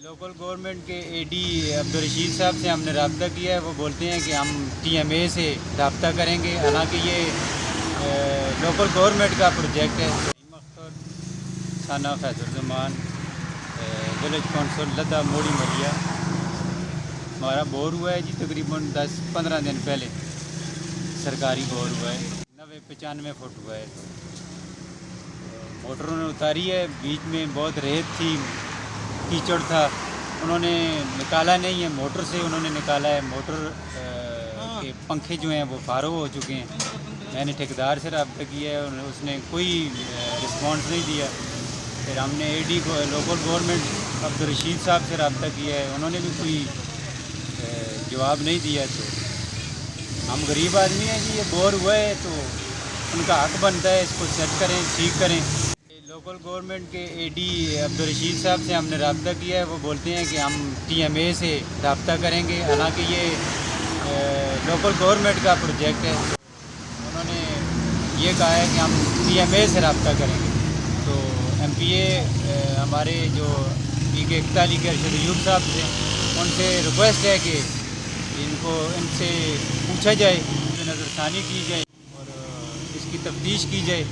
Local government کے اے D Abdul Rashid صاحب سے ہم نے رابطہ کیا ہے. وہ بولتے ہیں کہ ہم ٹی ایم اے سے رابطہ کریں گے، حالانکہ یہ لوکل گورنمنٹ کا پروجیکٹ ہے. مختار ثنا فیض الرحمان، ولیج کونسل لدہ موڑی ملیا. ہمارا بور ہوا ہے جی تقریباً 10-15 دن پہلے سرکاری بور ہوا ہے، 90-95 فٹ ہوا ہے. موٹروں نے اتاری ہے، بیچ میں بہت ریت تھی، کیچڑ تھا، انہوں نے نکالا نہیں ہے، موٹر سے انہوں نے نکالا ہے. موٹر کے پنکھے جو ہیں وہ فارغ ہو چکے ہیں. میں نے ٹھیکیدار سے رابطہ کیا ہے، اس نے کوئی رسپانس نہیں دیا. پھر ہم نے اے ڈی کو لوکل گورنمنٹ عبدالرشید صاحب سے رابطہ کیا ہے، انہوں نے بھی کوئی جواب نہیں دیا. تو ہم غریب آدمی ہیں جی، یہ بور ہوا ہے تو ان کا حق بنتا ہے اس کو سیٹ کریں، ٹھیک کریں. لوکل گورنمنٹ کے اے ڈی عبدالرشید صاحب سے ہم نے رابطہ کیا ہے. وہ بولتے ہیں کہ ہم ٹی ایم اے سے رابطہ کریں گے، حالانکہ یہ لوکل گورنمنٹ کا پروجیکٹ ہے. انہوں نے یہ کہا ہے کہ ہم ٹی ایم اے سے رابطہ کریں گے. تو ایم پی اے ہمارے جو پی کے اکتالی کے ارشد ایوب صاحب تھے، ان سے ریکویسٹ ہے کہ ان سے پوچھا جائے، نظر ثانی کی جائے اور اس کی تفتیش کی جائے.